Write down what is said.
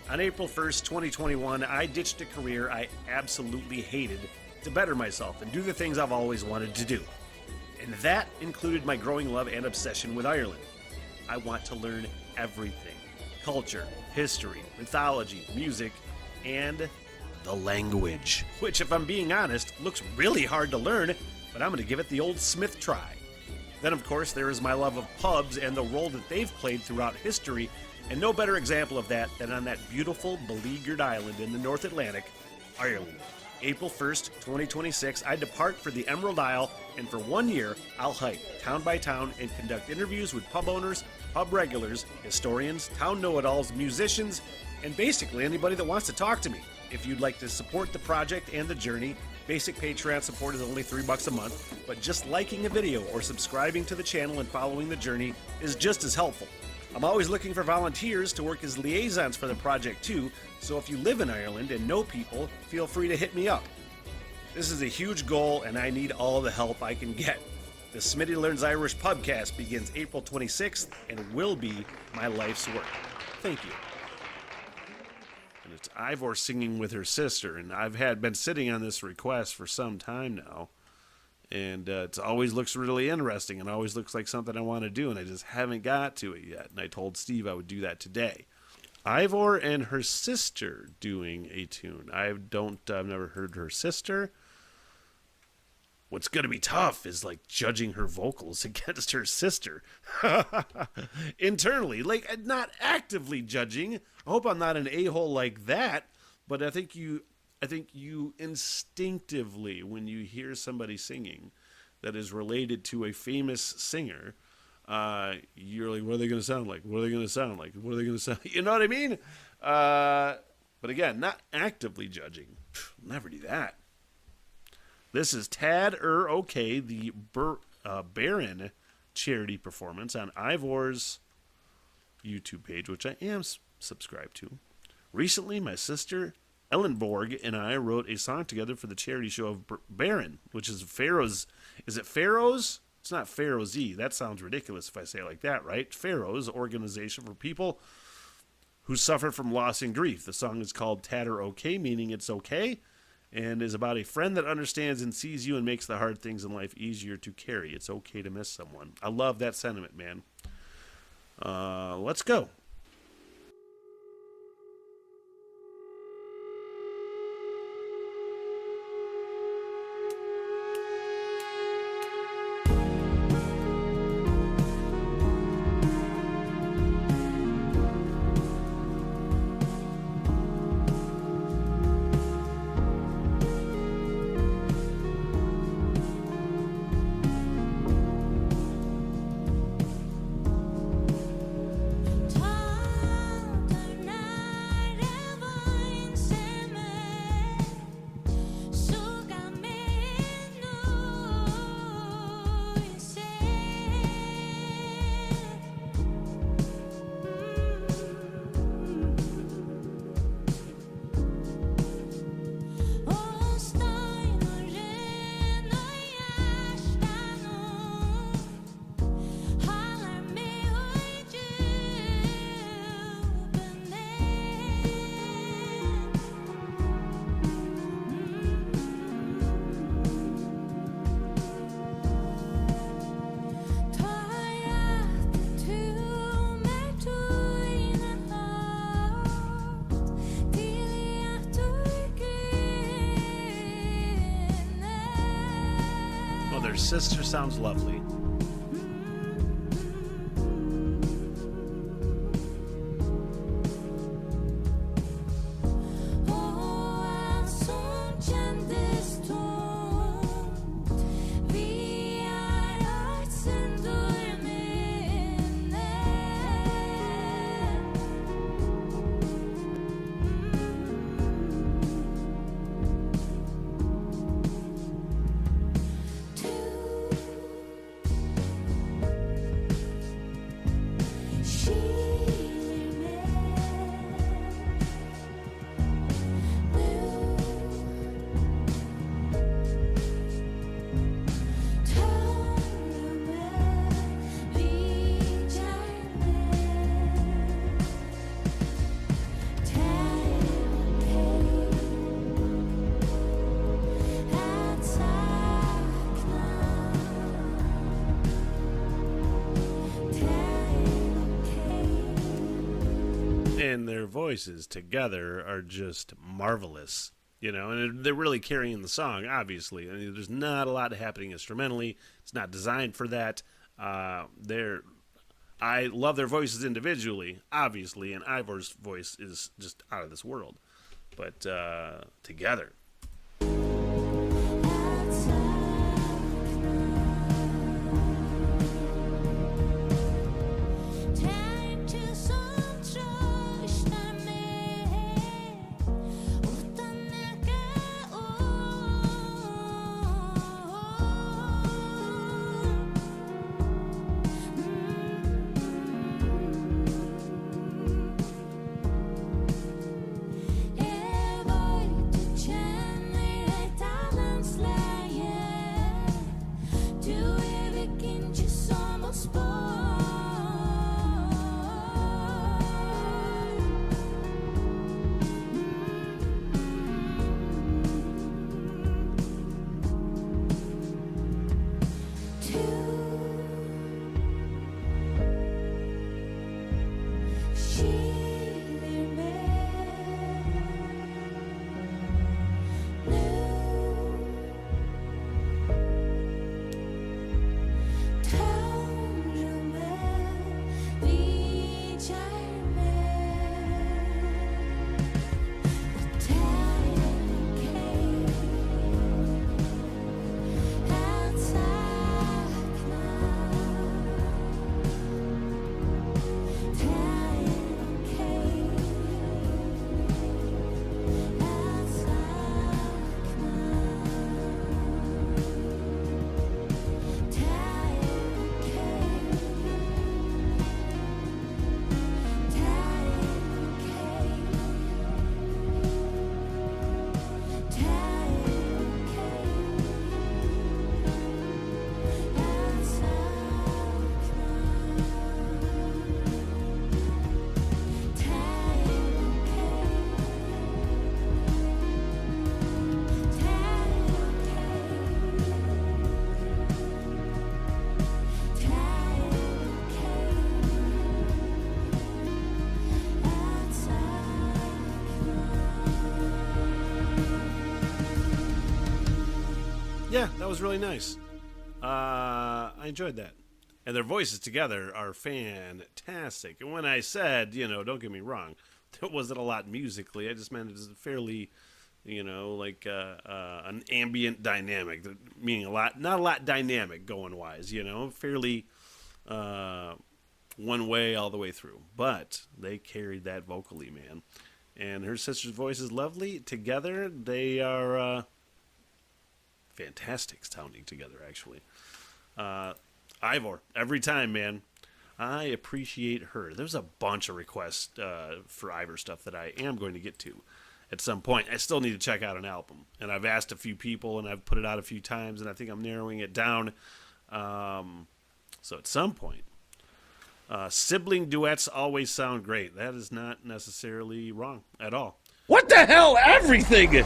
On April 1st, 2021, I ditched a career I absolutely hated to better myself and do the things I've always wanted to do. And that included my growing love and obsession with Ireland. I want to learn everything: culture, history, mythology, music, and the language. Which, if I'm being honest, looks really hard to learn, but I'm going to give it the old Smith try. Then, of course, there is my love of pubs and the role that they've played throughout history, and no better example of that than on that beautiful, beleaguered island in the North Atlantic, Ireland. April 1st, 2026, I depart for the Emerald Isle, and for 1 year, I'll hike town by town and conduct interviews with pub owners, pub regulars, historians, town know-it-alls, musicians, and basically anybody that wants to talk to me. If you'd like to support the project and the journey, basic Patreon support is only $3 a month, but just liking a video or subscribing to the channel and following the journey is just as helpful. I'm always looking for volunteers to work as liaisons for the project too, so if you live in Ireland and know people, feel free to hit me up. This is a huge goal and I need all the help I can get. The Smitty Learns Irish Pubcast begins April 26th and will be my life's work. Thank you. And it's Eivør singing with her sister, and I've been sitting on this request for some time now. And it always looks really interesting and always looks like something I want to do, and I just haven't got to it yet. And I told Steve I would do that today. Eivør and her sister doing a tune. I've never heard her sister. What's going to be tough is like judging her vocals against her sister. Internally, like not actively judging. I hope I'm not an a-hole like that, but I think you instinctively, when you hear somebody singing that is related to a famous singer, you're like, what are they going to sound like? What are they going to sound like? What are they going to sound like? You know what I mean? But again, not actively judging. Never do that. This is Tader OK, the Baron charity performance on Eivør's YouTube page, which I am subscribed to. Recently, my sister Elinborg and I wrote a song together for the charity show of Baron, which is Pharaoh's. Is it Pharaoh's? It's not Pharaoh's E. That sounds ridiculous if I say it like that, right? Pharaoh's organization for people who suffer from loss and grief. The song is called Tader OK, meaning it's okay, and is about a friend that understands and sees you and makes the hard things in life easier to carry. It's okay to miss someone. I love that sentiment, man. Let's go. Their sister sounds lovely. and their voices together are just marvelous. You know, and they're really carrying the song, obviously. I mean, there's not a lot happening instrumentally. It's not designed for that. I love their voices individually, obviously, and Eivor's voice is just out of this world. But together. Yeah, that was really nice. I enjoyed that. And their voices together are fantastic. And when I said, don't get me wrong, there wasn't a lot musically. I just meant it was fairly, like an ambient dynamic, meaning not a lot dynamic going wise, fairly one way all the way through. But they carried that vocally, man. And her sister's voice is lovely. Together, they are fantastic sounding together, actually. Eivør, every time, man. I appreciate her. There's a bunch of requests for Eivør stuff that I am going to get to at some point. I still need to check out an album. And I've asked a few people, and I've put it out a few times, and I think I'm narrowing it down. So at some point, sibling duets always sound great. That is not necessarily wrong at all. What the hell? Everything!